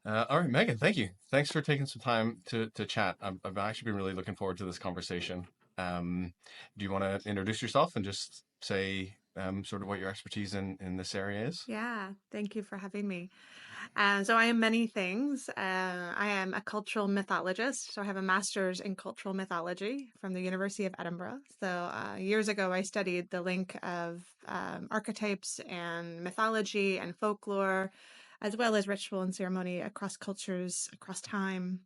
All right, Megan, thank you. Thanks for taking some time to chat. I've actually been really looking forward to this conversation. Do you want to introduce yourself and just say sort of what your expertise in this area is? Yeah, thank you for having me. So I am many things. I am a cultural mythologist. So I have a master's in cultural mythology from the University of Edinburgh. So years ago, I studied the link of archetypes and mythology and folklore, as well as ritual and ceremony across cultures, across time.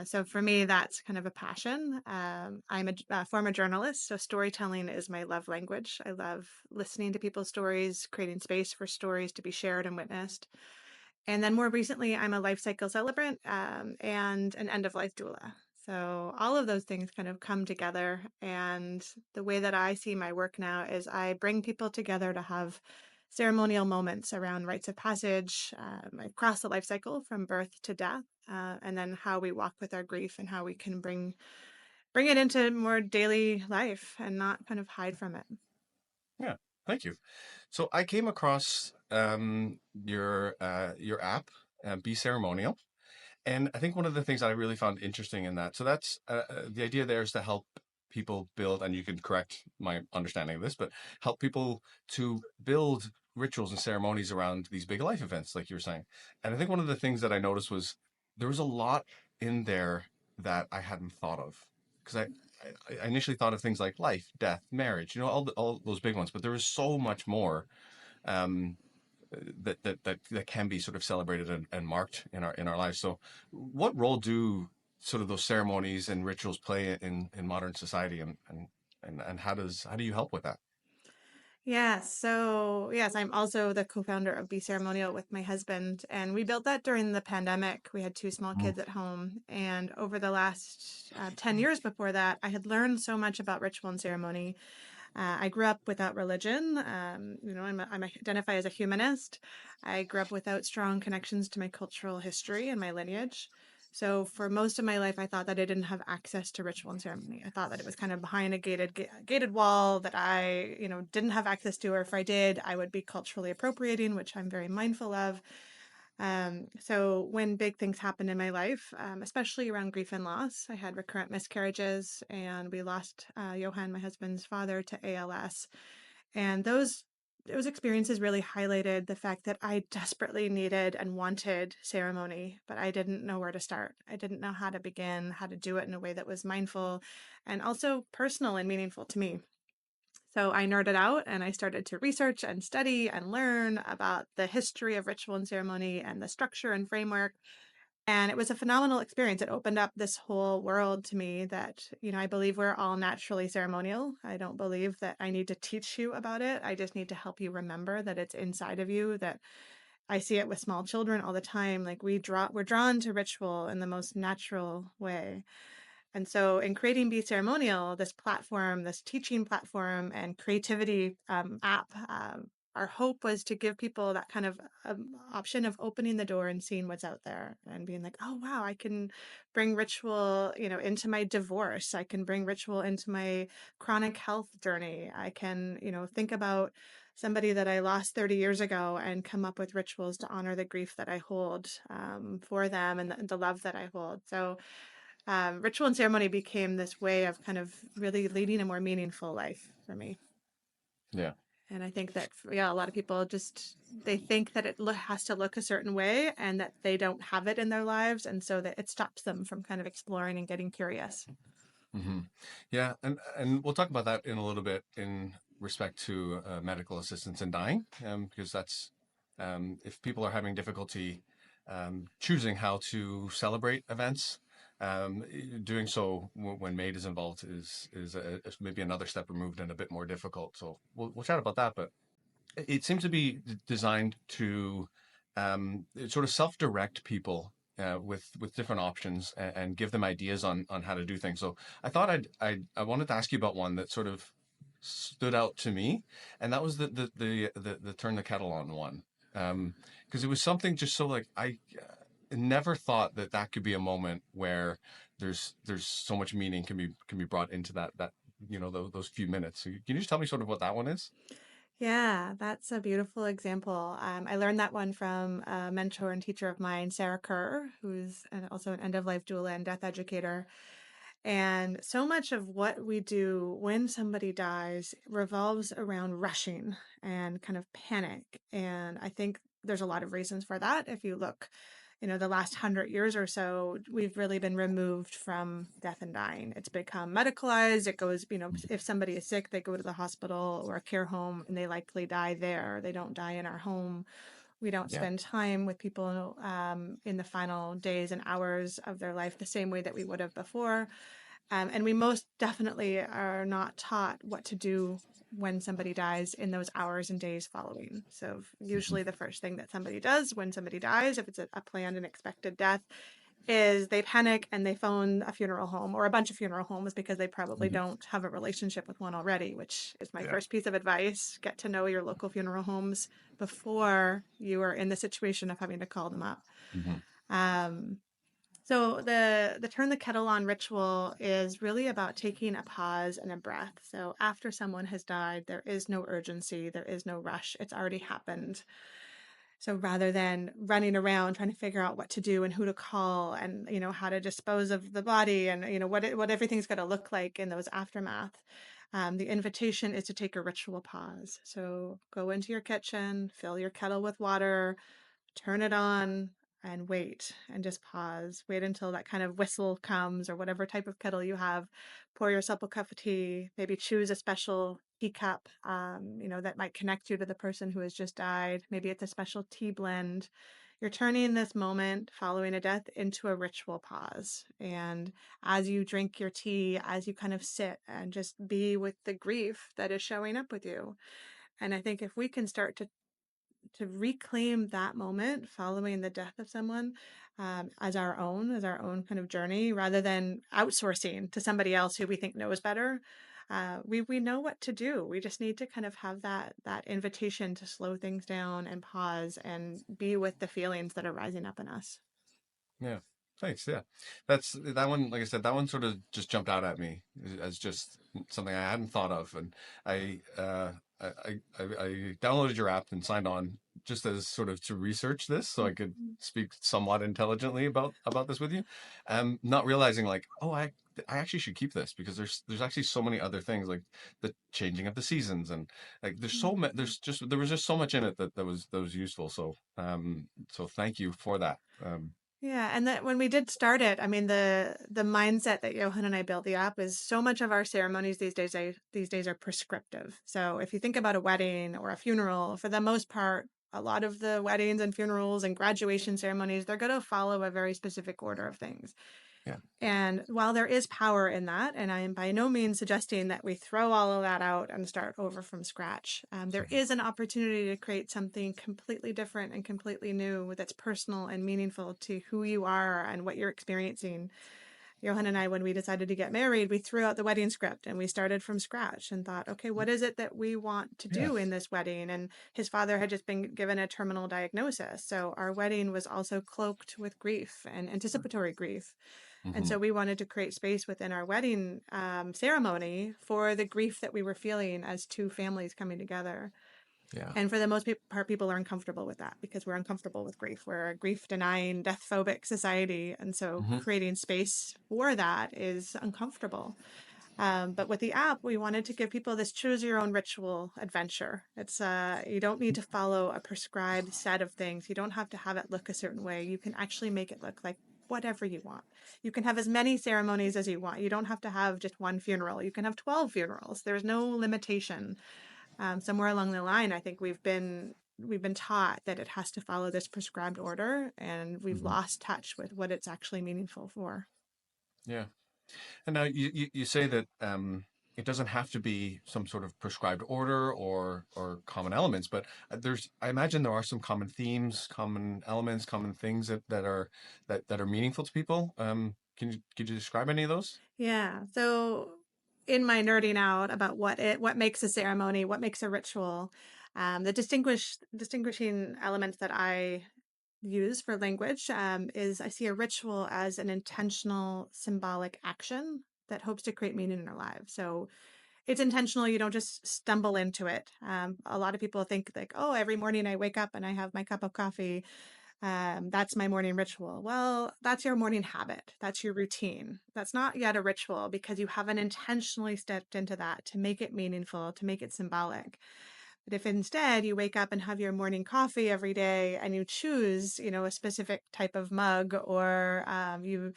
So for me, that's kind of a passion. I'm a former journalist, so storytelling is my love language. I love listening to people's stories, creating space for stories to be shared and witnessed. And then more recently, I'm a life cycle celebrant and an end of life doula. So all of those things kind of come together. And the way that I see my work now is I bring people together to have ceremonial moments around rites of passage across the life cycle from birth to death, and then how we walk with our grief and how we can bring it into more daily life and not kind of hide from it. Yeah, thank you. So I came across your app, Be Ceremonial, and I think one of the things that I really found interesting in that, so that's the idea there is to help people build, and you can correct my understanding of this, but help people to build rituals and ceremonies around these big life events, like you were saying. And I think one of the things that I noticed was there was a lot in there that I hadn't thought of because I initially thought of things like life, death, marriage, all those big ones, but there is so much more um, that can be sort of celebrated and marked in our lives. So, what role do sort of those ceremonies and rituals play in modern society, and how do you help with that? Yeah, so yes, I'm also the co-founder of Be Ceremonial with my husband, and we built that during the pandemic. We had two small Mm. kids at home, and over the last 10 years before that, I had learned so much about ritual and ceremony. I grew up without religion. I'm identify as a humanist. I grew up without strong connections to my cultural history and my lineage. So for most of my life, I thought that I didn't have access to ritual and ceremony. I thought that it was kind of behind a gated wall that I, didn't have access to, or if I did, I would be culturally appropriating, which I'm very mindful of. So when big things happened in my life, especially around grief and loss, I had recurrent miscarriages, and we lost Johan, my husband's father, to ALS. And those experiences really highlighted the fact that I desperately needed and wanted ceremony, but I didn't know where to start. I didn't know how to begin, how to do it in a way that was mindful and also personal and meaningful to me. So I nerded out and I started to research and study and learn about the history of ritual and ceremony and the structure and framework. And it was a phenomenal experience. It opened up this whole world to me that, I believe we're all naturally ceremonial. I don't believe that I need to teach you about it. I just need to help you remember that it's inside of you, that I see it with small children all the time. Like we're drawn to ritual in the most natural way. And so, in creating Be Ceremonial, this platform, this teaching platform and creativity app, our hope was to give people that kind of option of opening the door and seeing what's out there and being like, oh, wow, I can bring ritual, into my divorce. I can bring ritual into my chronic health journey. I can, think about somebody that I lost 30 years ago and come up with rituals to honor the grief that I hold for them and the love that I hold. So, ritual and ceremony became this way of kind of really leading a more meaningful life for me. Yeah. And I think that, yeah, a lot of people just they think that has to look a certain way and that they don't have it in their lives. And so that it stops them from kind of exploring and getting curious. Hmm. Yeah, and we'll talk about that in a little bit in respect to medical assistance in dying, because that's if people are having difficulty choosing how to celebrate events, doing so when MAiD is involved is maybe another step removed and a bit more difficult. So we'll chat about that, but it seems to be designed to sort of self-direct people with different options and give them ideas on how to do things. So I thought I wanted to ask you about one that sort of stood out to me, and that was the turn the kettle on one. Because it was something just so like I never thought that that could be a moment where there's so much meaning can be brought into that those few minutes. So can you just tell me sort of what that one is? Yeah, that's a beautiful example. I learned that one from a mentor and teacher of mine, Sarah Kerr, who's also an end of life doula and death educator. And so much of what we do when somebody dies revolves around rushing and kind of panic. And I think there's a lot of reasons for that. If you look, the last 100 years or so, we've really been removed from death and dying. It's become medicalized. It goes, if somebody is sick, they go to the hospital or a care home and they likely die there. They don't die in our home. We don't Yeah. spend time with people in the final days and hours of their life the same way that we would have before. And we most definitely are not taught what to do when somebody dies in those hours and days following. So Hmm. usually the first thing that somebody does when somebody dies, if it's a planned and expected death, is they panic and they phone a funeral home or a bunch of funeral homes because they probably Hmm. don't have a relationship with one already, which is my Yeah. first piece of advice. Get to know your local funeral homes before you are in the situation of having to call them up. Hmm. Um, so the turn the kettle on ritual is really about taking a pause and a breath. So after someone has died, there is no urgency, there is no rush. It's already happened. So rather than running around trying to figure out what to do and who to call and how to dispose of the body and what everything's going to look like in those aftermath, the invitation is to take a ritual pause. So go into your kitchen, fill your kettle with water, turn it on and wait and just pause. Wait until that kind of whistle comes or whatever type of kettle you have. Pour yourself a cup of tea. Maybe choose a special teacup, that might connect you to the person who has just died. Maybe it's a special tea blend. You're turning this moment following a death into a ritual pause. And as you drink your tea, as you kind of sit and just be with the grief that is showing up with you. And I think if we can start to reclaim that moment following the death of someone as our own kind of journey, rather than outsourcing to somebody else who we think knows better. We know what to do. We just need to kind of have that invitation to slow things down and pause and be with the feelings that are rising up in us. Yeah. Thanks. Yeah. That's that one. Like I said, that one sort of just jumped out at me as just something I hadn't thought of. And I, uh, I downloaded your app and signed on just as sort of to research this so I could Mhm. speak somewhat intelligently about this with you. Not realizing like, oh, I actually should keep this because there's actually so many other things like the changing of the seasons and like Mhm. there was just so much in it that was useful. So so thank you for that. Yeah, and that when we did start it, I mean the mindset that Johan and I built the app is so much of our ceremonies these days are prescriptive. So if you think about a wedding or a funeral, for the most part, a lot of the weddings and funerals and graduation ceremonies, they're going to follow a very specific order of things. Yeah. And while there is power in that, and I am by no means suggesting that we throw all of that out and start over from scratch, there is an opportunity to create something completely different and completely new that's personal and meaningful to who you are and what you're experiencing. Johan and I, when we decided to get married, we threw out the wedding script and we started from scratch and thought, okay, what is it that we want to Yeah. do in this wedding? And his father had just been given a terminal diagnosis. So our wedding was also cloaked with grief and anticipatory grief. And Hmm. so we wanted to create space within our wedding ceremony for the grief that we were feeling as two families coming together. Yeah. And for the most part, people are uncomfortable with that because we're uncomfortable with grief. We're a grief denying, death phobic society. And so Hmm. creating space for that is uncomfortable. But with the app, we wanted to give people this choose your own ritual adventure. It's you don't need to follow a prescribed set of things. You don't have to have it look a certain way. You can actually make it look like whatever you want. You can have as many ceremonies as you want. You don't have to have just one funeral. You can have 12 funerals. There's no limitation. Somewhere along the line, I think we've been taught that it has to follow this prescribed order, and we've Hmm. lost touch with what it's actually meaningful for. Yeah. And now you say that it doesn't have to be some sort of prescribed order or common elements, but there's I imagine there are some common themes, common elements, common things that are meaningful to people. Could you describe any of those? Yeah. So in my nerding out about what makes a ceremony, what makes a ritual, the distinguishing elements that I use for language is I see a ritual as an intentional symbolic action that hopes to create meaning in our lives. So it's intentional. You don't just stumble into it. A lot of people think like, oh, every morning I wake up and I have my cup of coffee. That's my morning ritual. Well, that's your morning habit. That's your routine. That's not yet a ritual because you haven't intentionally stepped into that to make it meaningful, to make it symbolic. But if instead you wake up and have your morning coffee every day and you choose, a specific type of mug, or you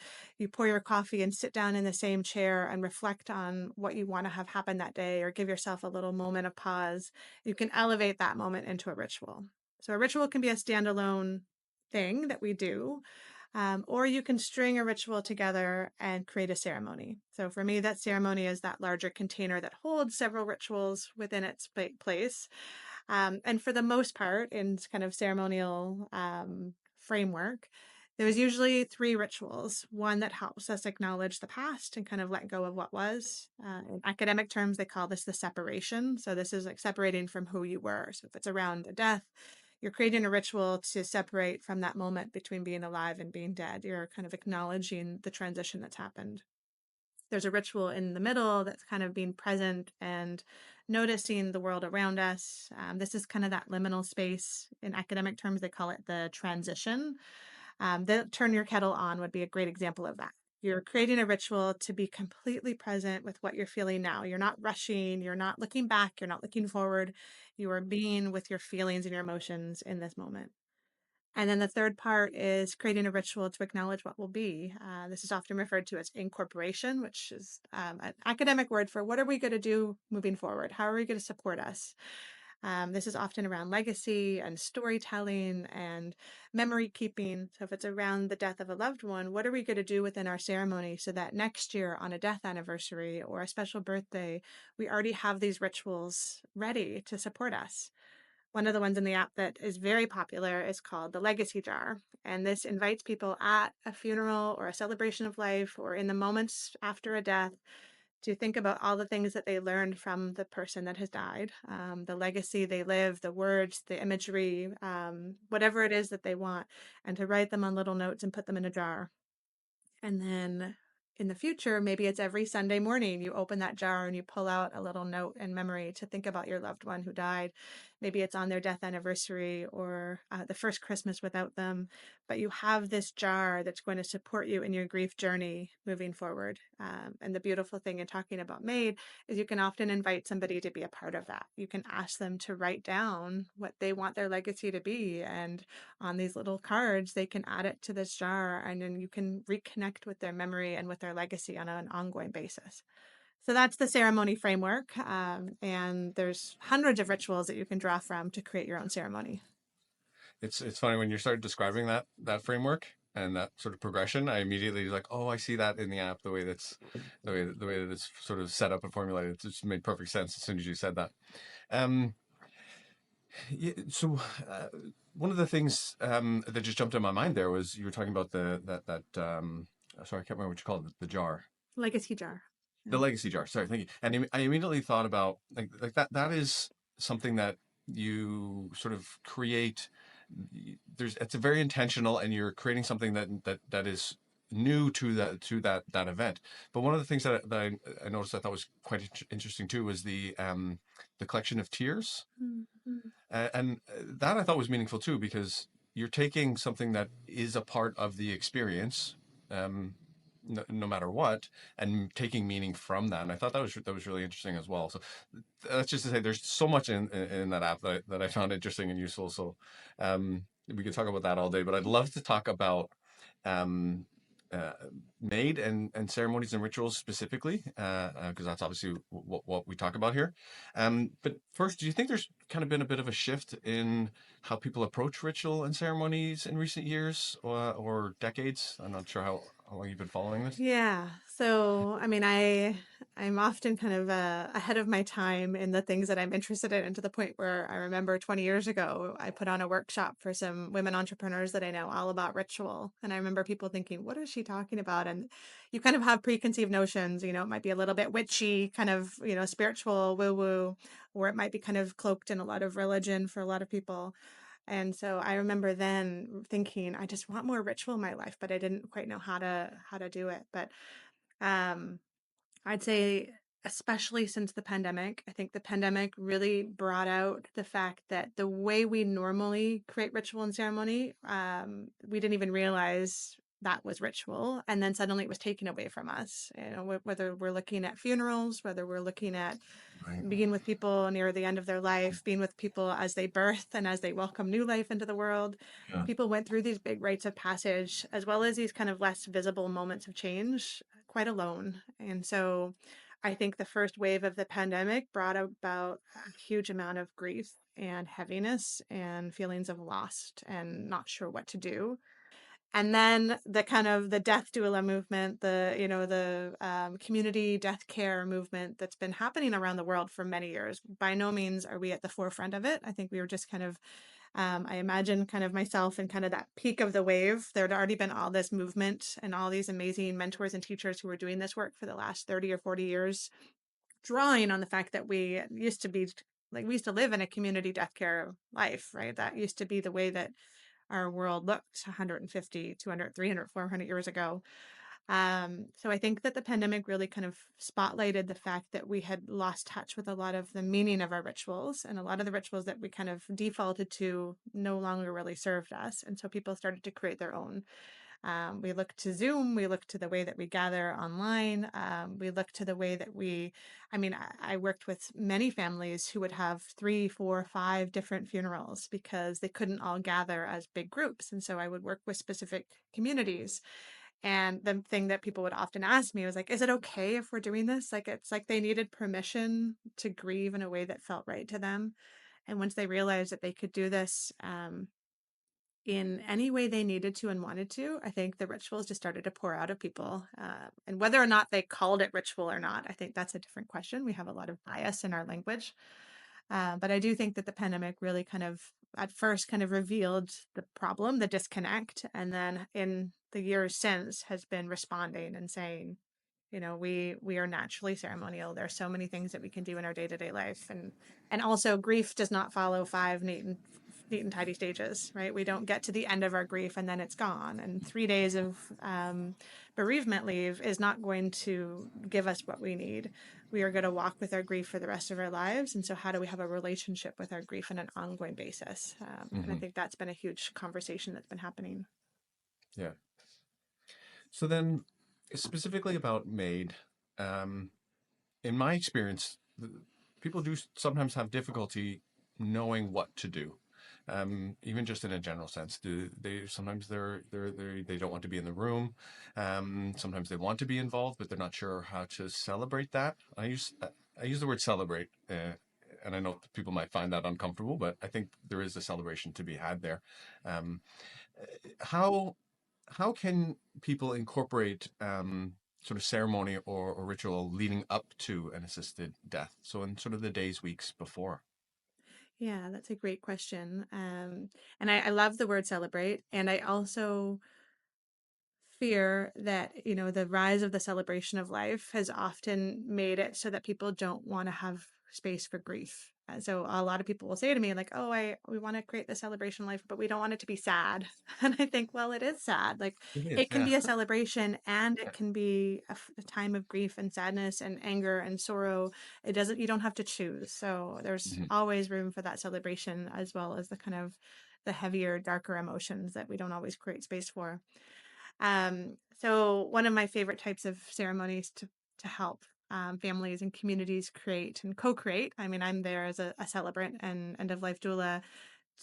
pour your coffee and sit down in the same chair and reflect on what you want to have happen that day, or give yourself a little moment of pause, you can elevate that moment into a ritual. So a ritual can be a standalone thing that we do, or you can string a ritual together and create a ceremony. So for me, that ceremony is that larger container that holds several rituals within its place. And for the most part, in kind of ceremonial framework, there's usually three rituals. One that helps us acknowledge the past and kind of let go of what was. In academic terms, they call this the separation. So this is like separating from who you were. So if it's around a death, you're creating a ritual to separate from that moment between being alive and being dead. You're kind of acknowledging the transition that's happened. There's a ritual in the middle that's kind of being present and noticing the world around us. This is kind of that liminal space. In academic terms, they call it the transition. The turn your kettle on would be a great example of that. You're creating a ritual to be completely present with what you're feeling now. You're not rushing, you're not looking back, you're not looking forward. You are being with your feelings and your emotions in this moment. And then the third part is creating a ritual to acknowledge what will be. This is often referred to as incorporation, which is an academic word for what are we going to do moving forward? How are we going to support us? This is often around legacy and storytelling and memory keeping. So if it's around the death of a loved one, what are we going to do within our ceremony so that next year on a death anniversary or a special birthday, we already have these rituals ready to support us? One of the ones in the app that is very popular is called the Legacy Jar. And this invites people at a funeral or a celebration of life or in the moments after a death to think about all the things that they learned from the person that has died, the legacy they live, the words, the imagery, whatever it is that they want, and to write them on little notes and put them in a jar. And then in the future, maybe it's every Sunday morning, you open that jar and you pull out a little note in memory to think about your loved one who died. Maybe it's on their death anniversary or the first Christmas without them. But you have this jar that's going to support you in your grief journey moving forward. And the beautiful thing in talking about MAiD is you can often invite somebody to be a part of that. You can ask them to write down what they want their legacy to be. And on these little cards, they can add it to this jar, and then you can reconnect with their memory and with their legacy on an ongoing basis. So that's the ceremony framework. And there's hundreds of rituals that you can draw from to create your own ceremony. It's funny when you started describing that framework and that sort of progression. I immediately was like, oh, I see that in the app. The way that it's sort of set up and formulated. It just made perfect sense as soon as you said that. Um, yeah, so one of the things that just jumped in my mind there was you were talking about sorry, I can't remember what you called it, the jar. Legacy jar. The Yeah. legacy jar. Sorry, thank you. And I immediately thought about like that. That is something that you sort of create. It's a very intentional, and you're creating something that is new to that event. But one of the things that I noticed I thought was quite interesting too was the collection of tears, Mhm. and that I thought was meaningful too because you're taking something that is a part of the experience. Um, no matter what, and taking meaning from that. And I thought that was really interesting as well. So that's just to say, there's so much in that app that I found interesting and useful. So we could talk about that all day, but I'd love to talk about um, uh, MAiD and ceremonies and rituals specifically, because that's obviously what we talk about here. But first, do you think there's kind of been a bit of a shift in how people approach ritual and ceremonies in recent years or decades? I'm not sure how long you've been following this. Yeah. So, I mean, I'm often kind of ahead of my time in the things that I'm interested in, and to the point where I remember 20 years ago, I put on a workshop for some women entrepreneurs that I know all about ritual. And I remember people thinking, what is she talking about? And you kind of have preconceived notions, it might be a little bit witchy, kind of, spiritual woo woo, or it might be kind of cloaked in a lot of religion for a lot of people. And so I remember then thinking, I just want more ritual in my life, but I didn't quite know how to do it. But um, I'd say especially since the pandemic. I think the pandemic really brought out the fact that the way we normally create ritual and ceremony, we didn't even realize that was ritual. And then suddenly it was taken away from us. You know, whether we're looking at funerals, whether we're looking at Right. being with people near the end of their life, being with people as they birth and as they welcome new life into the world. Yeah. People went through these big rites of passage, as well as these kind of less visible moments of change, quite alone. And so I think the first wave of the pandemic brought about a huge amount of grief and heaviness and feelings of lost and not sure what to do. And then the kind of the death doula movement, the community death care movement that's been happening around the world for many years. By no means are we at the forefront of it. I think we were just kind of, I imagine kind of myself and kind of that peak of the wave. There had already been all this movement and all these amazing mentors and teachers who were doing this work for the last 30 or 40 years, drawing on the fact that we used to be like, we used to live in a community death care life, right? That used to be the way that our world looked 150, 200, 300, 400 years ago. So I think that the pandemic really kind of spotlighted the fact that we had lost touch with a lot of the meaning of our rituals, and a lot of the rituals that we kind of defaulted to no longer really served us. And so people started to create their own. We look to Zoom, we look to the way that we gather online, we look to the way that I worked with many families who would have 3, 4, 5 different funerals because they couldn't all gather as big groups. And so I would work with specific communities. And the thing that people would often ask me was like, is it okay if we're doing this? Like, it's like they needed permission to grieve in a way that felt right to them. And once they realized that they could do this, in any way they needed to and wanted to, I think the rituals just started to pour out of people. And whether or not they called it ritual or not, I think that's a different question. We have a lot of bias in our language. But I do think that the pandemic really kind of, at first, kind of revealed the problem, the disconnect, and then in the years since has been responding and saying, we are naturally ceremonial. There are so many things that we can do in our day-to-day life, and also grief does not follow 5 neat and tidy stages, right? We don't get to the end of our grief and then it's gone. And 3 days of bereavement leave is not going to give us what we need. We are going to walk with our grief for the rest of our lives. And so, how do we have a relationship with our grief on an ongoing basis? And I Hmm. think that's been a huge conversation that's been happening. Yeah. So then, specifically about MAiD, um, in my experience, people do sometimes have difficulty knowing what to do. Even just in a general sense, do they sometimes they don't want to be in the room. Sometimes they want to be involved, but they're not sure how to celebrate that. I use the word celebrate, and I know people might find that uncomfortable, but I think there is a celebration to be had there. Um, how how can people incorporate sort of ceremony or ritual leading up to an assisted death? So in sort of the days, weeks before. Yeah, that's a great question. And I love the word celebrate. And I also fear that, the rise of the celebration of life has often made it so that people don't want to have space for grief. So a lot of people will say to me like, "Oh, we want to create the celebration of life, but we don't want it to be sad." And I think, well, it is sad. Like, It is, it can yeah. be a celebration and it can be a time of grief and sadness and anger and sorrow. You don't have to choose. So there's Mhm. always room for that celebration, as well as the kind of the heavier, darker emotions that we don't always create space for. So one of my favorite types of ceremonies to help families and communities create and co-create. I mean, I'm there as a celebrant and end of life doula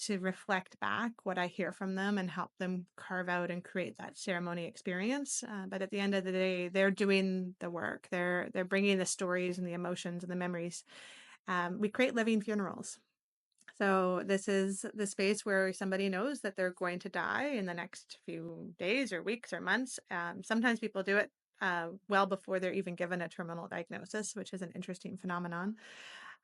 to reflect back what I hear from them and help them carve out and create that ceremony experience. But at the end of the day, they're doing the work. They're bringing the stories and the emotions and the memories. We create living funerals. So this is the space where somebody knows that they're going to die in the next few days or weeks or months. Sometimes people do it well before they're even given a terminal diagnosis, which is an interesting phenomenon.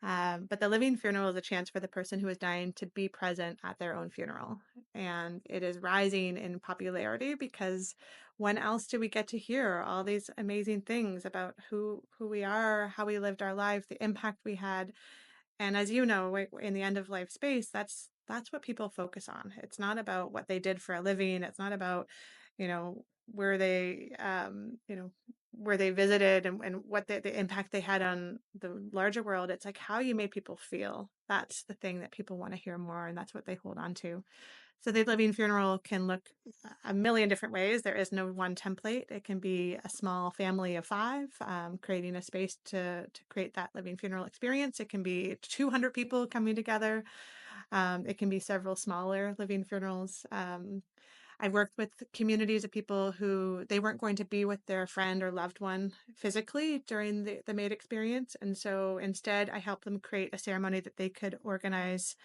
But the living funeral is a chance for the person who is dying to be present at their own funeral. And it is rising in popularity because when else do we get to hear all these amazing things about who we are, how we lived our life, the impact we had? And as you know, in the end of life space, that's what people focus on. It's not about what they did for a living. It's not about, where they, where they visited, and what the impact they had on the larger world. It's like how you made people feel. That's the thing that people want to hear more, and that's what they hold on to. So the living funeral can look a million different ways. There is no one template. It can be a small family of five, creating a space to create that living funeral experience. It can be 200 people coming together. It can be several smaller living funerals. I've worked with communities of people who they weren't going to be with their friend or loved one physically during the MAiD experience. And so instead, I helped them create a ceremony that they could organize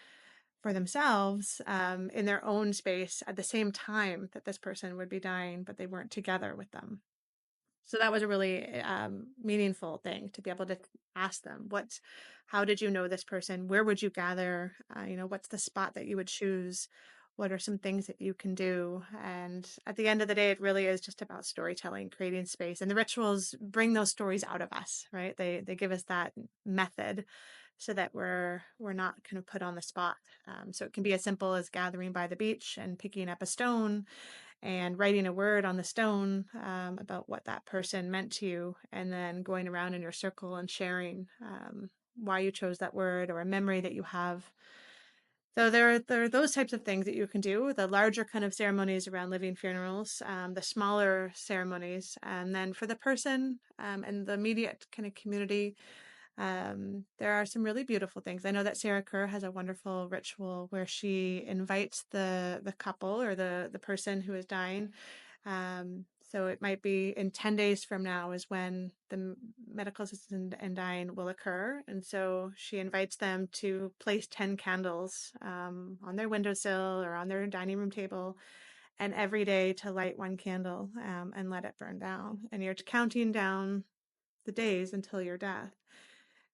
for themselves, in their own space at the same time that this person would be dying, but they weren't together with them. So that was a really meaningful thing to be able to ask them, how did you know this person? Where would you gather? What's the spot that you would choose? What are some things that you can do? And at the end of the day, it really is just about storytelling, creating space, and the rituals bring those stories out of us, right? They give us that method so that we're not kind of put on the spot. So it can be as simple as gathering by the beach and picking up a stone and writing a word on the stone, about what that person meant to you, and then going around in your circle and sharing, why you chose that word or a memory that you have. So there are those types of things that you can do. The larger kind of ceremonies around living funerals, the smaller ceremonies, and then for the person, and the immediate kind of community, there are some really beautiful things. I know that Sarah Kerr has a wonderful ritual where she invites the couple or the person who is dying. So it might be in 10 days from now is when the medical assistant and dying will occur. And so she invites them to place 10 candles, on their windowsill or on their dining room table, and every day to light one candle, and let it burn down. And you're counting down the days until your death.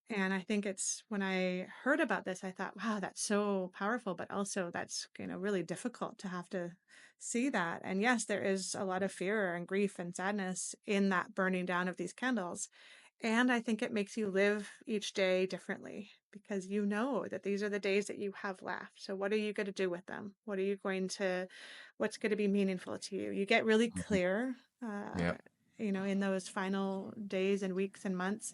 And I think it's when I heard about this, I thought, wow, that's so powerful, but also that's, really difficult to have to see that. And yes, there is a lot of fear and grief and sadness in that burning down of these candles. And I think it makes you live each day differently because you know that these are the days that you have left. So what are you going to do with them? What's going to be meaningful to you? You get really Mhm. clear, Yeah. in those final days and weeks and months,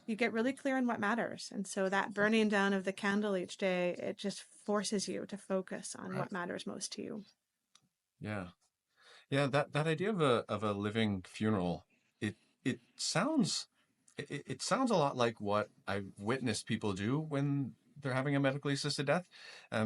you get really clear on what matters. And so that burning down of the candle each day, it just forces you to focus on Right. what matters most to you. Yeah. Yeah, that idea of a living funeral, it it sounds it sounds a lot like what I've witnessed people do when they're having a medically assisted death,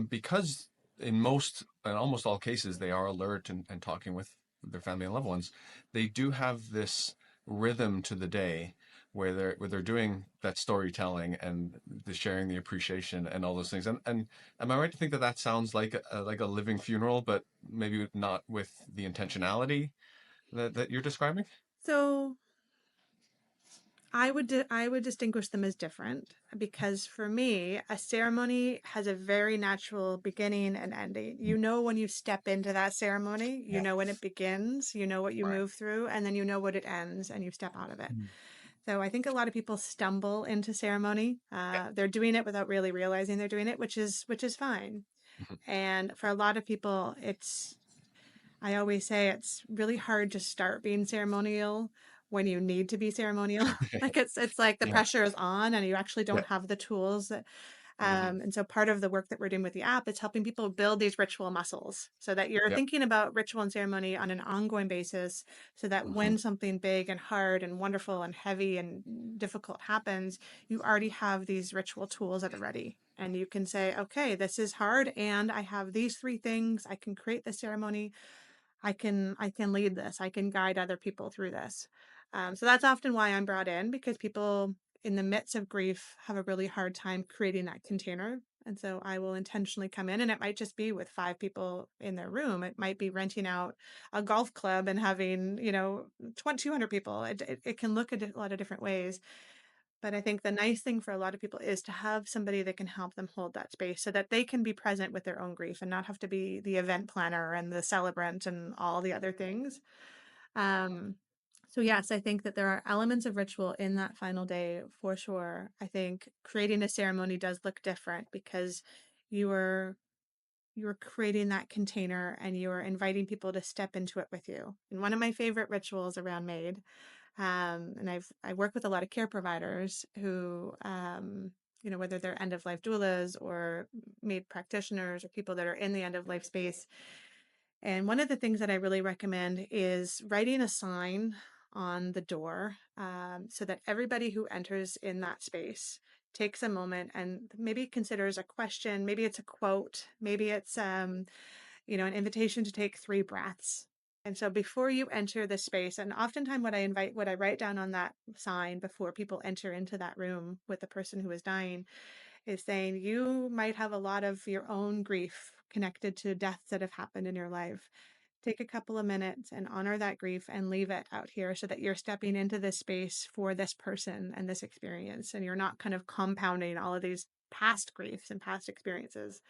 because in almost all cases they are alert and talking with their family and loved ones. They do have this rhythm to the day where they're doing that storytelling and the sharing the appreciation and all those things. And am I right to think that that sounds like a living funeral, but maybe not with the intentionality that you're describing? So I would distinguish them as different because for me, a ceremony has a very natural beginning and ending. You know when you step into that ceremony, you Yeah. know when it begins, you know what you Right. move through, and then you know what it ends and you step out of it. Mm. So I think a lot of people stumble into ceremony. Yeah. They're doing it without really realizing they're doing it, which is fine. Mhm. And for a lot of people, I always say it's really hard to start being ceremonial when you need to be ceremonial. Like it's like the Yeah. pressure is on and you actually Yeah. don't have the tools that, Hmm. and so part of the work that we're doing with the app is helping people build these ritual muscles so that you're Yep. thinking about ritual and ceremony on an ongoing basis so that Hmm. when something big and hard and wonderful and heavy and difficult happens, you already have these ritual tools at the ready. And you can say, okay, this is hard, and I have these three things. I can create the ceremony. I can lead this. I can guide other people through this. So that's often why I'm brought in because people in the midst of grief have a really hard time creating that container. And so I will intentionally come in, and it might just be with five people in their room. It might be renting out a golf club and having, 200 people. It can look a lot of different ways. But I think the nice thing for a lot of people is to have somebody that can help them hold that space so that they can be present with their own grief and not have to be the event planner and the celebrant and all the other things. Um, so yes, I think that there are elements of ritual in that final day for sure. I think creating a ceremony does look different because you are you're creating that container and you're inviting people to step into it with you. And one of my favorite rituals around MAiD, and I work with a lot of care providers who, whether they're end of life doulas or MAiD practitioners or people that are in the end of life space. And one of the things that I really recommend is writing a sign on the door, so that everybody who enters in that space takes a moment and maybe considers a question. Maybe it's a quote. Maybe it's an invitation to take 3 breaths. And so before you enter the space, and oftentimes what I write down on that sign before people enter into that room with the person who is dying is saying, you might have a lot of your own grief connected to deaths that have happened in your life. Take a couple of minutes and honor that grief and leave it out here so that you're stepping into this space for this person and this experience. And you're not kind of compounding all of these past griefs and past experiences.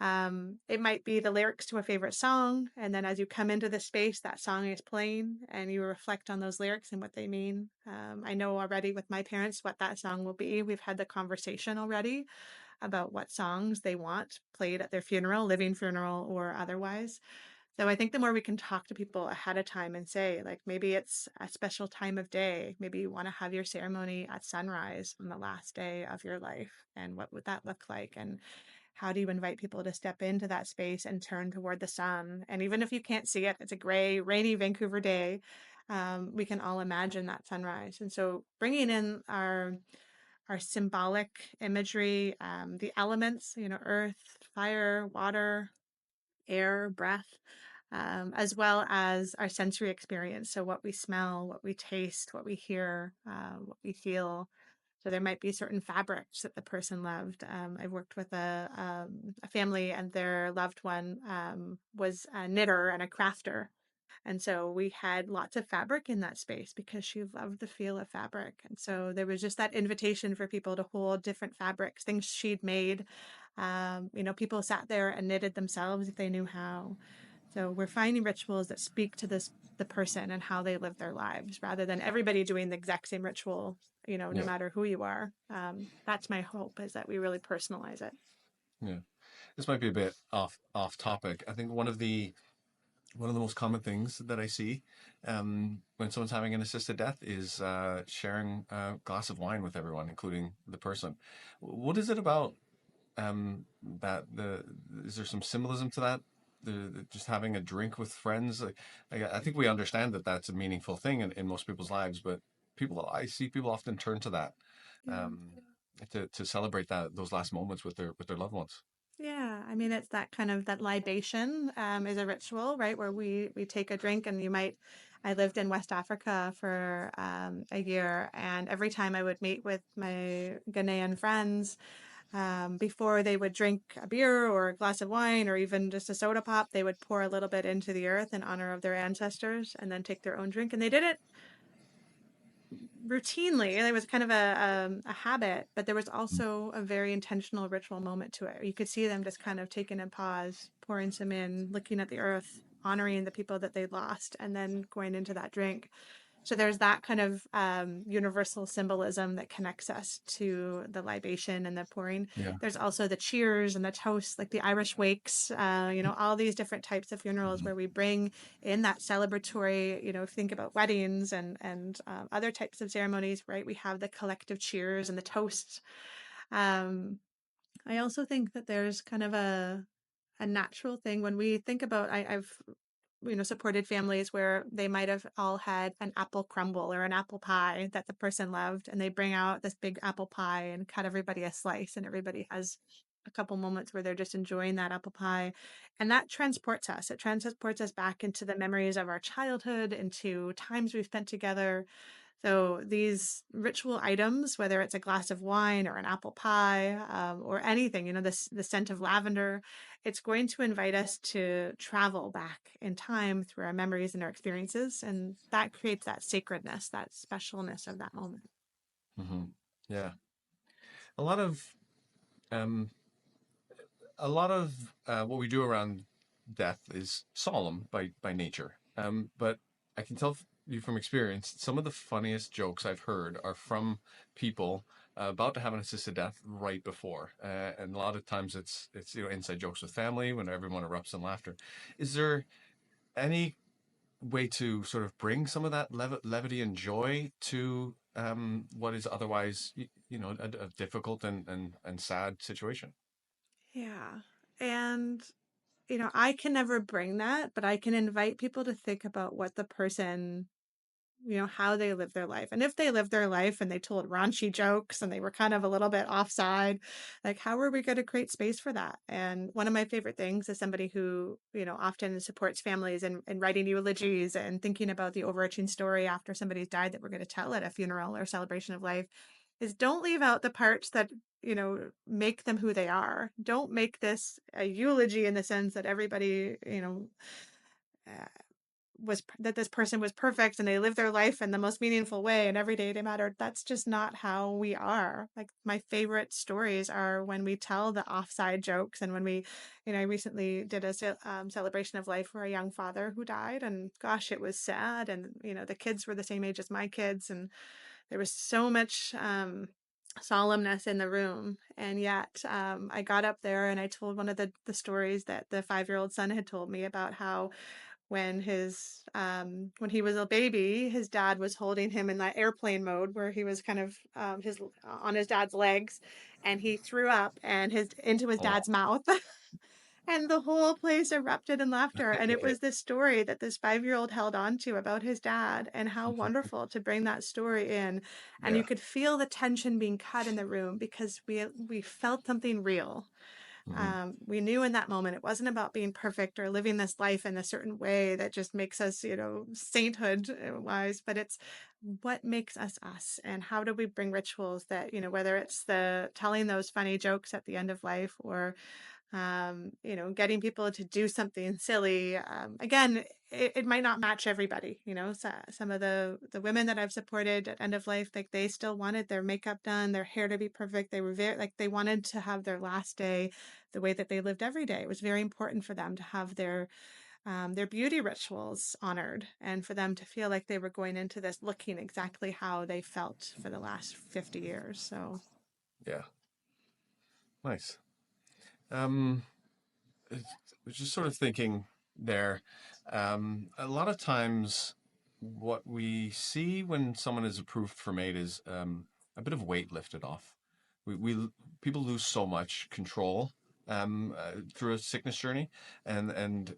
It might be the lyrics to a favorite song. And then as you come into the space, that song is playing and you reflect on those lyrics and what they mean. I know already with my parents what that song will be. We've had the conversation already about what songs they want played at their funeral, living funeral or otherwise. So I think the more we can talk to people ahead of time and say, like, maybe it's a special time of day. Maybe you want to have your ceremony at sunrise on the last day of your life. And what would that look like? And how do you invite people to step into that space and turn toward the sun? And even if you can't see it, it's a gray, rainy Vancouver day. We can all imagine that sunrise. And so bringing in our symbolic imagery, the elements, earth, fire, water, air, breath, as well as our sensory experience. So, what we smell, what we taste, what we hear, what we feel. So, there might be certain fabrics that the person loved. I've worked with a family, and their loved one was a knitter and a crafter. And so we had lots of fabric in that space because she loved the feel of fabric. And so there was just that invitation for people to hold different fabrics, things she'd made. People sat there and knitted themselves if they knew how. So we're finding rituals that speak to the person and how they live their lives rather than everybody doing the exact same ritual, no Yeah. matter who you are. That's my hope, is that we really personalize it. Yeah. This might be a bit off topic. I think one of the most common things that I see when someone's having an assisted death is sharing a glass of wine with everyone, including the person. What is it about that is there some symbolism to that? Just having a drink with friends. I think we understand that that's a meaningful thing in most people's lives, but I see people often turn to that Yeah. um, to celebrate those last moments with their loved ones. Yeah, I mean, it's that kind of that libation is a ritual, right? Where we take a drink, and I lived in West Africa for a year, and every time I would meet with my Ghanaian friends, before they would drink a beer or a glass of wine or even just a soda pop, they would pour a little bit into the earth in honor of their ancestors, and then take their own drink. And they did it routinely. It was kind of a habit, but there was also a very intentional ritual moment to it. You could see them just kind of taking a pause, pouring some in, looking at the earth, honoring the people that they lost, and then going into that drink. So there's that kind of universal symbolism that connects us to the libation and the pouring. Yeah. There's also the cheers and the toasts, like the Irish wakes, all these different types of funerals Mhm. where we bring in that celebratory, think about weddings and other types of ceremonies, right? We have the collective cheers and the toasts. Um, I also think that there's kind of a natural thing when we think about, I've supported families where they might have all had an apple crumble or an apple pie that the person loved, and they bring out this big apple pie and cut everybody a slice, and everybody has a couple moments where they're just enjoying that apple pie. And that transports us. It transports us back into the memories of our childhood, into times we've spent together. So these ritual items, whether it's a glass of wine or an apple pie or anything, the scent of lavender, it's going to invite us to travel back in time through our memories and our experiences. And that creates that sacredness, that specialness of that moment. Hmm. Yeah. A lot of um, what we do around death is solemn by nature. But I can tell you from experience, some of the funniest jokes I've heard are from people about to have an assisted death right before, and a lot of times it's inside jokes with family when everyone erupts in laughter. Is there any way to sort of bring some of that levity and joy to what is otherwise a difficult and sad situation? Yeah. And, I can never bring that, but I can invite people to think about what the person, how they live their life. And if they lived their life and they told raunchy jokes and they were kind of a little bit offside, like how are we going to create space for that? And one of my favorite things is somebody who, often supports families in writing eulogies and thinking about the overarching story after somebody's died that we're going to tell at a funeral or celebration of life is don't leave out the parts that make them who they are. Don't make this a eulogy in the sense that everybody, uh, was that this person was perfect and they lived their life in the most meaningful way and every day they mattered. That's just not how we are. Like my favorite stories are when we tell the offside jokes and when we, I recently did a celebration of life for a young father who died, and gosh, it was sad. And the kids were the same age as my kids, and there was so much solemnness in the room. And yet I got up there and I told one of the stories that the 5-year-old son had told me about how when he was a baby, his dad was holding him in that airplane mode where he was kind of his on his dad's legs, and he threw up and his into his Oh, dad's mouth. And the whole place erupted in laughter. And it was this story that this 5-year-old held on to about his dad, and how wonderful to bring that story in. And you yeah. could feel the tension being cut in the room because we felt something real. Hmm. We knew in that moment it wasn't about being perfect or living this life in a certain way that just makes us, sainthood wise, but it's what makes us us. And how do we bring rituals that, whether it's the telling those funny jokes at the end of life or getting people to do something silly. Again, it might not match everybody. So, some of the women that I've supported at end of life, like they still wanted their makeup done, their hair to be perfect. They were very like they wanted to have their last day the way that they lived every day. It was very important for them to have their beauty rituals honored, and for them to feel like they were going into this looking exactly how they felt for the last 50 years. So Yeah. Nice. Um, I was just sort of thinking there. A lot of times, what we see when someone is approved for MAiD is a bit of weight lifted off. We people lose so much control through a sickness journey, and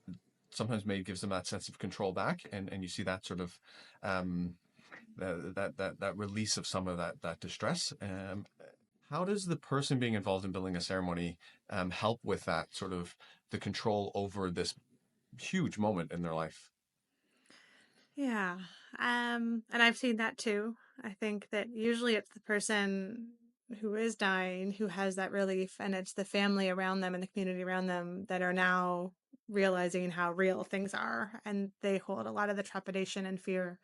sometimes MAiD gives them that sense of control back, and you see that sort of um, that release of some of that distress. How does the person being involved in building a ceremony help with that sort of the control over this huge moment in their life? yeah. And I've seen that too. I think that usually it's the person who is dying who has that relief, and it's the family around them and the community around them that are now realizing how real things are, and they hold a lot of the trepidation and fear.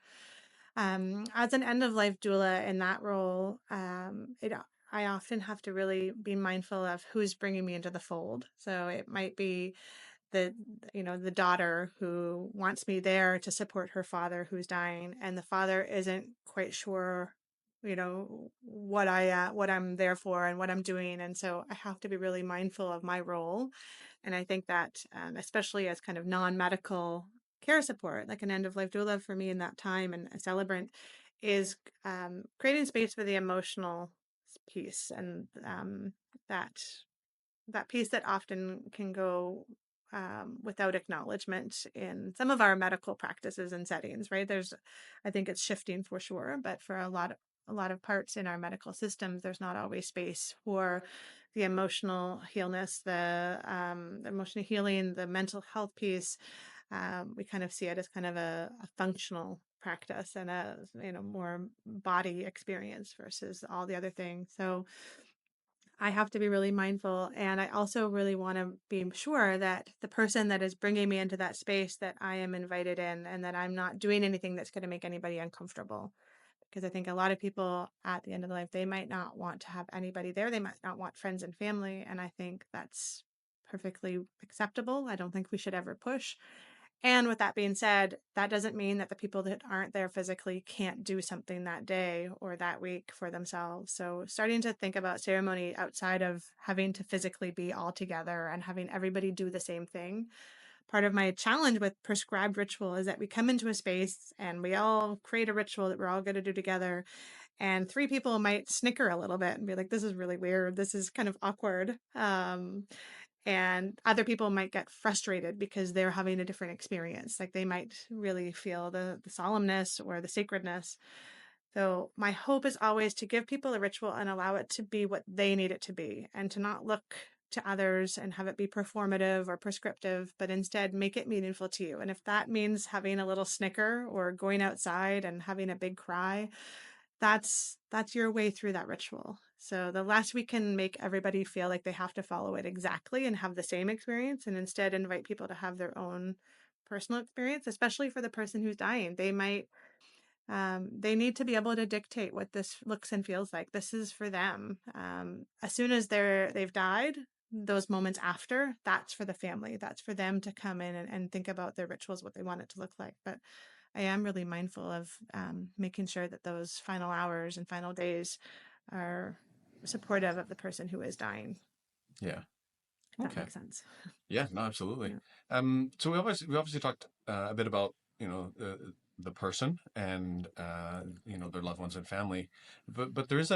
As an end of life doula in that role, I often have to really be mindful of who's bringing me into the fold. So it might be the the daughter who wants me there to support her father who's dying, and the father isn't quite sure what I'm there for and what I'm doing, and so I have to be really mindful of my role. And I think that especially as kind of non-medical care support, like an end of life doula for me in that time and a celebrant, is creating space for the emotional piece, and that that piece that often can go without acknowledgement in some of our medical practices and settings, right? I think it's shifting for sure, but for a lot of parts in our medical systems, there's not always space for the emotional healness, the emotional healing, the mental health piece. We kind of see it as kind of a functional practice and a more body experience versus all the other things. So I have to be really mindful. And I also really want to be sure that the person that is bringing me into that space, that I am invited in and that I'm not doing anything that's going to make anybody uncomfortable. Because I think a lot of people at the end of the life, they might not want to have anybody there. They might not want friends and family. And I think that's perfectly acceptable. I don't think we should ever push. And with that being said, that doesn't mean that the people that aren't there physically can't do something that day or that week for themselves. So starting to think about ceremony outside of having to physically be all together and having everybody do the same thing. Part of my challenge with prescribed ritual is that we come into a space and we all create a ritual that we're all going to do together. And three people might snicker a little bit and be like, this is really weird. This is kind of awkward. And other people might get frustrated because they're having a different experience. Like they might really feel the solemnness or the sacredness. So my hope is always to give people a ritual and allow it to be what they need it to be, and to not look to others and have it be performative or prescriptive, but instead make it meaningful to you. And if that means having a little snicker or going outside and having a big cry, that's your way through that ritual. So the less we can make everybody feel like they have to follow it exactly and have the same experience, and instead invite people to have their own personal experience, especially for the person who's dying. They need to be able to dictate what this looks and feels like. This is for them. As soon as they've died, those moments after, that's for the family. That's for them to come in and think about their rituals, what they want it to look like. But I am really mindful of making sure that those final hours and final days are supportive of the person who is dying, Yeah. if that Okay. makes sense. Yeah, no, absolutely. Yeah. So we obviously talked a bit about, the person and, their loved ones and family, but there is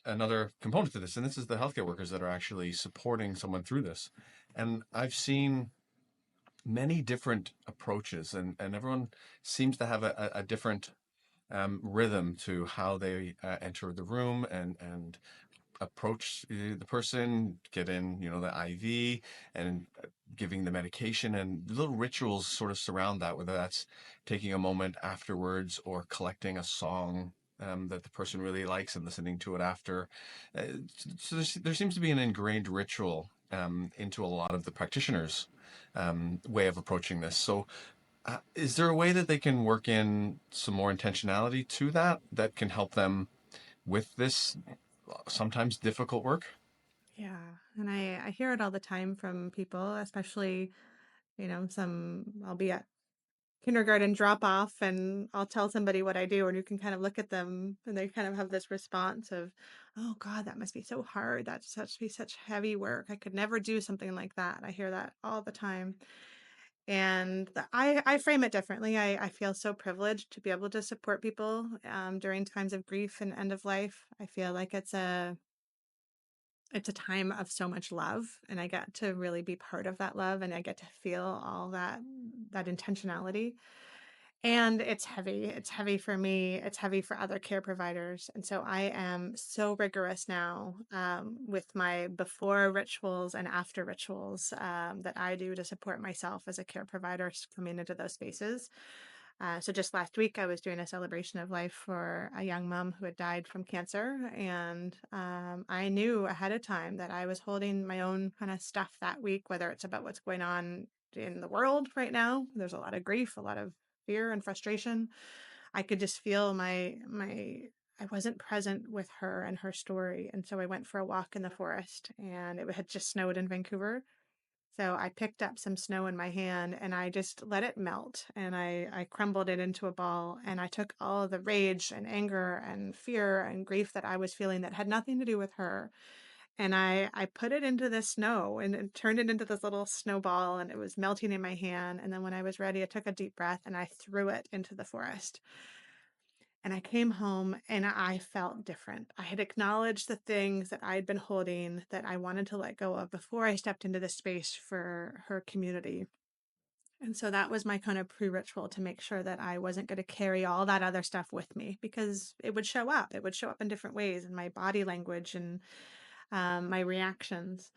another component to this, and this is the healthcare workers that are actually supporting someone through this. And I've seen many different approaches, and everyone seems to have a different rhythm to how they enter the room and approach the person, get in, the IV and giving the medication, and little rituals sort of surround that, whether that's taking a moment afterwards or collecting a song that the person really likes and listening to it after. Uh, so there seems to be an ingrained ritual into a lot of the practitioners' way of approaching this. So is there a way that they can work in some more intentionality to that can help them with this sometimes difficult work? Yeah. And I hear it all the time from people, especially, I'll be at kindergarten drop off and I'll tell somebody what I do, and you can kind of look at them and they kind of have this response of, oh God, that must be so hard. That's such be such heavy work. I could never do something like that. I hear that all the time. And I frame it differently. I feel so privileged to be able to support people during times of grief and end of life. I feel like it's a time of so much love, and I get to really be part of that love, and I get to feel all that intentionality. And it's heavy. It's heavy for me. It's heavy for other care providers. And so I am so rigorous now with my before rituals and after rituals that I do to support myself as a care provider coming into those spaces. So just last week, I was doing a celebration of life for a young mom who had died from cancer. And I knew ahead of time that I was holding my own kind of stuff that week, whether it's about what's going on in the world right now. There's a lot of grief, a lot of fear and frustration. I could just feel I wasn't present with her and her story. And so I went for a walk in the forest, and it had just snowed in Vancouver. So I picked up some snow in my hand and I just let it melt, and I crumbled it into a ball, and I took all of the rage and anger and fear and grief that I was feeling that had nothing to do with her. And I put it into the snow and turned it into this little snowball, and it was melting in my hand. And then when I was ready, I took a deep breath and I threw it into the forest. And I came home and I felt different. I had acknowledged the things that I had been holding that I wanted to let go of before I stepped into the space for her community. And so that was my kind of pre ritual to make sure that I wasn't going to carry all that other stuff with me, because it would show up. It would show up in different ways in my body language and my reactions.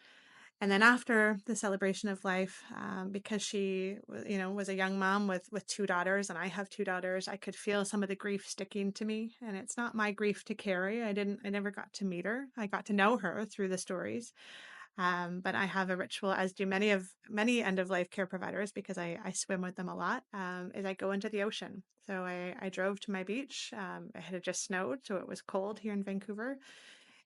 And then after the celebration of life, because she, was a young mom with two daughters, and I have two daughters, I could feel some of the grief sticking to me. And it's not my grief to carry. I never got to meet her. I got to know her through the stories. But I have a ritual, as do many end of life care providers, because I swim with them a lot. Is I go into the ocean. So I drove to my beach. It had just snowed, so it was cold here in Vancouver.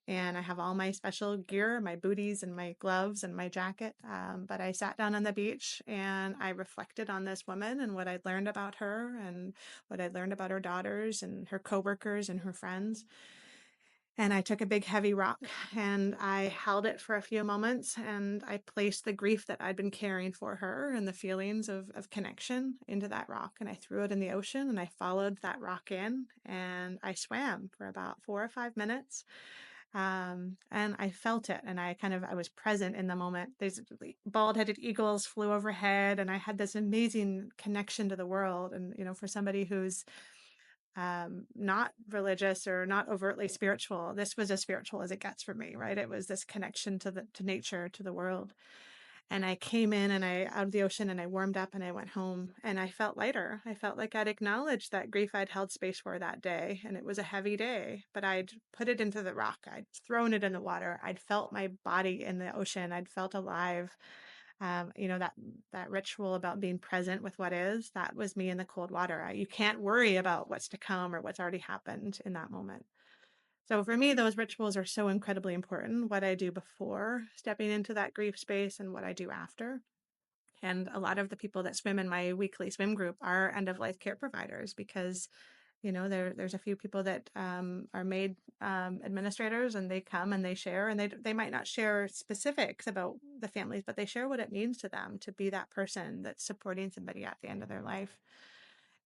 and I have all my special gear, my booties and my gloves and my jacket. But I sat down on the beach and I reflected on this woman and what I'd learned about her and what I'd learned about her daughters and her coworkers and her friends. And I took a big heavy rock and I held it for a few moments and I placed the grief that I'd been carrying for her and the feelings of connection into that rock. And I threw it in the ocean and I followed that rock in and I swam for about 4 or 5 minutes. And I felt it and I was present in the moment. These bald-headed eagles flew overhead and I had this amazing connection to the world. And, for somebody who's not religious or not overtly spiritual, this was as spiritual as it gets for me, right? It was this connection to nature, to the world. And I came in and I out of the ocean and I warmed up and I went home and I felt lighter. I felt like I'd acknowledged that grief I'd held space for that day. And it was a heavy day, but I'd put it into the rock. I'd thrown it in the water. I'd felt my body in the ocean. I'd felt alive. That ritual about being present with what is, that was me in the cold water. You can't worry about what's to come or what's already happened in that moment. So for me, those rituals are so incredibly important. What I do before stepping into that grief space and what I do after. And a lot of the people that swim in my weekly swim group are end of life care providers because there's a few people that are MAiD administrators, and they come and they share, and they might not share specifics about the families, but they share what it means to them to be that person that's supporting somebody at the end of their life.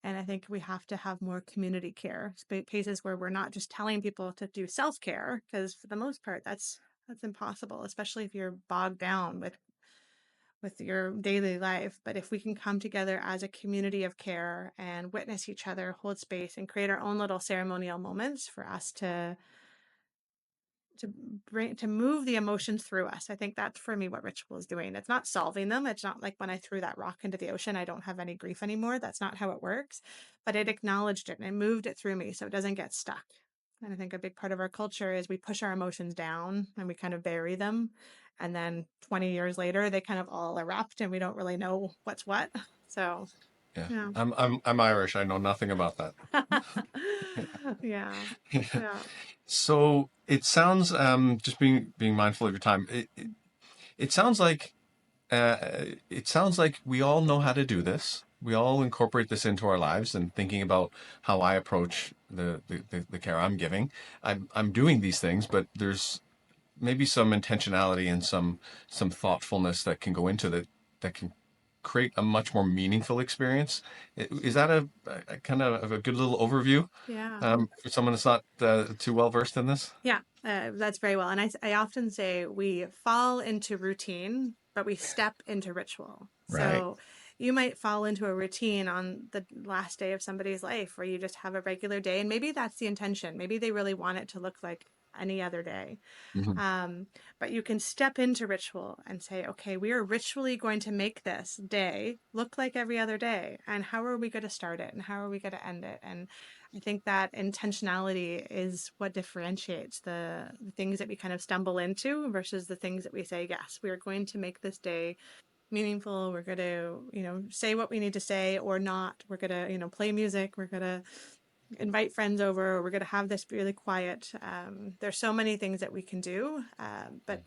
And I think we have to have more community care spaces where we're not just telling people to do self-care, because for the most part that's impossible, especially if you're bogged down with your daily life. But if we can come together as a community of care and witness each other, hold space, and create our own little ceremonial moments for us to move the emotions through us. I think that's for me what ritual is doing. It's not solving them. It's not like when I threw that rock into the ocean, I don't have any grief anymore. That's not how it works. But it acknowledged it and it moved it through me so it doesn't get stuck. And I think a big part of our culture is we push our emotions down and we kind of bury them. And then 20 years later, they kind of all erupt and we don't really know what's what. So, Yeah. yeah. I'm Irish. I know nothing about that. Yeah. Yeah. So it sounds, just being mindful of your time. It sounds like we all know how to do this. We all incorporate this into our lives, and thinking about how I approach the care I'm giving. I'm doing these things, but there's maybe some intentionality and some thoughtfulness that can go into that can create a much more meaningful experience. Is that a kind of a good little overview Yeah. for someone that's not too well versed in this? Yeah, that's very well. And I often say we fall into routine, but we step into ritual. Right. So you might fall into a routine on the last day of somebody's life where you just have a regular day. And maybe that's the intention. Maybe they really want it to look like any other day. Hmm. Um, but you can step into ritual and say, okay, we are ritually going to make this day look like every other day. And how are we going to start it? And how are we going to end it? And I think that intentionality is what differentiates the things that we kind of stumble into versus the things that we say, yes, we are going to make this day meaningful. We're going to, say what we need to say or not. We're going to, play music. We're going to invite friends over. Or we're going to have this really quiet. There's so many things that we can do. But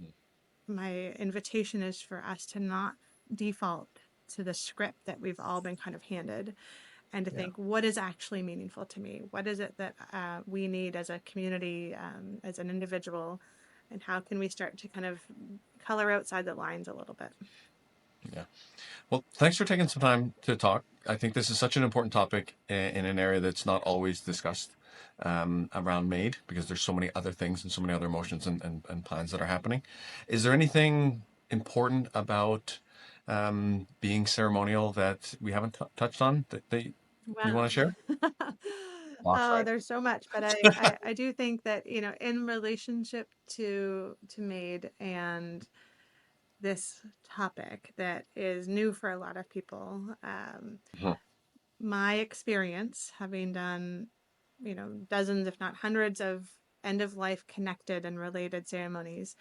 my invitation is for us to not default to the script that we've all been kind of handed and to Yeah. think, what is actually meaningful to me? What is it that we need as a community, as an individual? And how can we start to kind of color outside the lines a little bit? Yeah. Well, thanks for taking some time to talk. I think this is such an important topic in an area that's not always discussed around MAiD, because there's so many other things and so many other emotions and plans that are happening. Is there anything important about being ceremonial that we haven't touched on that you want Well, to share? Lots, oh, right? there's so much, but I do think that, in relationship to MAiD and this topic that is new for a lot of people, Mhm. my experience having done, dozens, if not hundreds of end of life connected and related ceremonies,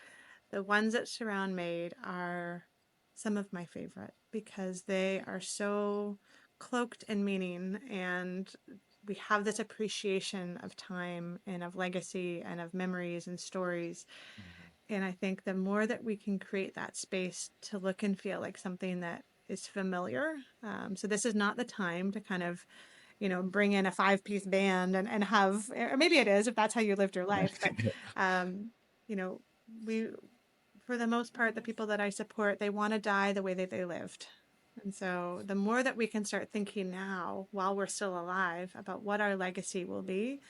the ones that surround MAiD are some of my favorite because they are so cloaked in meaning and we have this appreciation of time and of legacy and of memories and stories. And I think the more that we can create that space to look and feel like something that is familiar. So this is not the time to kind of, bring in a five-piece band and have, or maybe it is if that's how you lived your life. But, um, you know, we, for the most part, the people that I support, they want to die the way that they lived. And so the more that we can start thinking now while we're still alive about what our legacy will be,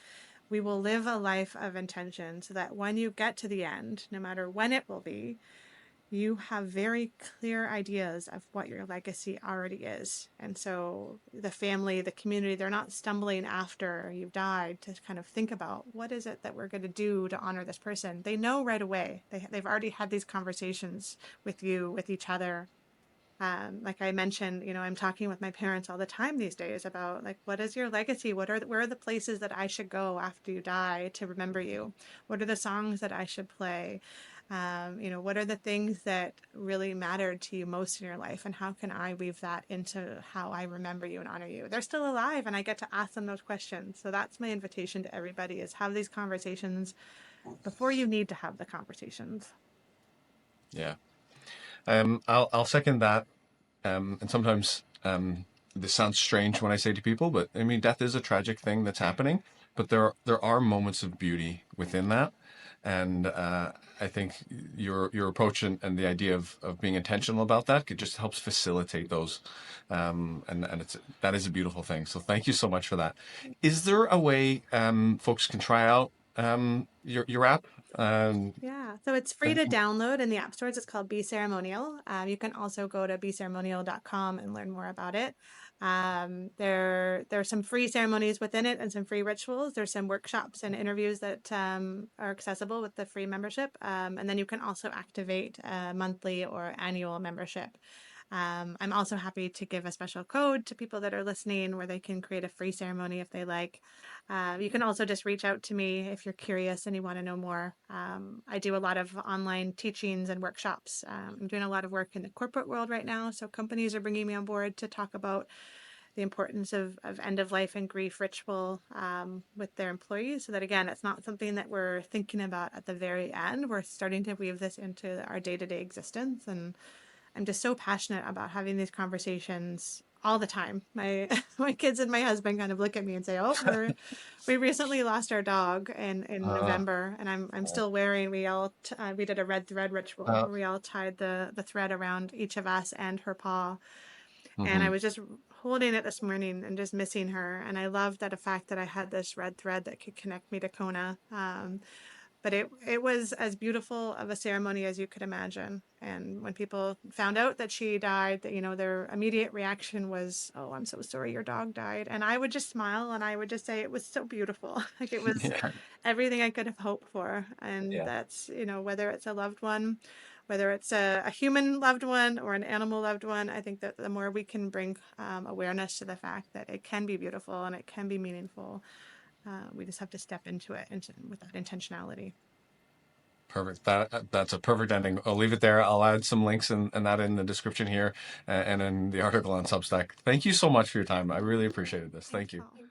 we will live a life of intention so that when you get to the end, no matter when it will be, you have very clear ideas of what your legacy already is. And so the family, the community, they're not stumbling after you've died to kind of think about what is it that we're going to do to honor this person. They know right away. They've already had these conversations with you, with each other. Like I mentioned, I'm talking with my parents all the time these days about like, what is your legacy? Where are the places that I should go after you die to remember you? What are the songs that I should play? What are the things that really mattered to you most in your life, and how can I weave that into how I remember you and honor you? They're still alive, and I get to ask them those questions. So that's my invitation to everybody: is have these conversations before you need to have the conversations. Yeah. I'll second that. And sometimes this sounds strange when I say to people, but I mean, death is a tragic thing that's happening, but there are moments of beauty within that. And I think your approach and the idea of being intentional about that could just helps facilitate those. And that is a beautiful thing. So thank you so much for that. Is there a way folks can try out your app? Yeah, so it's free to download in the app stores. It's called Be Ceremonial. You can also go to beceremonial.com and learn more about it. There's some free ceremonies within it and some free rituals. There's some workshops and interviews that are accessible with the free membership. And then you can also activate a monthly or annual membership. I'm also happy to give a special code to people that are listening where they can create a free ceremony if they like. You can also just reach out to me if you're curious and you want to know more. I do a lot of online teachings and workshops. I'm doing a lot of work in the corporate world right now, so companies are bringing me on board to talk about the importance of end of life and grief ritual with their employees, so that again, it's not something that we're thinking about at the very end. We're starting to weave this into our day-to-day existence, and I'm just so passionate about having these conversations all the time. My my kids and my husband kind of look at me and say, "Oh, we recently lost our dog in uh, November, and I'm still wearing. We did a red thread ritual uh, where we all tied the thread around each of us and her paw, and I mhm. was just holding it this morning and just missing her. And I loved that the fact that I had this red thread that could connect me to Kona. But it was as beautiful of a ceremony as you could imagine. And when people found out that she died, that their immediate reaction was, "Oh, I'm so sorry your dog died." And I would just smile and I would just say it was so beautiful. Like it was Yeah, everything I could have hoped for. And yeah. that's, whether it's a loved one, whether it's a human loved one or an animal loved one, I think that the more we can bring awareness to the fact that it can be beautiful and it can be meaningful, we just have to step into it with that intentionality. Perfect. That's a perfect ending. I'll leave it there. I'll add some links and that in the description here and in the article on Substack. Thank you so much for your time. I really appreciated this. Thanks, Thank you. Paul.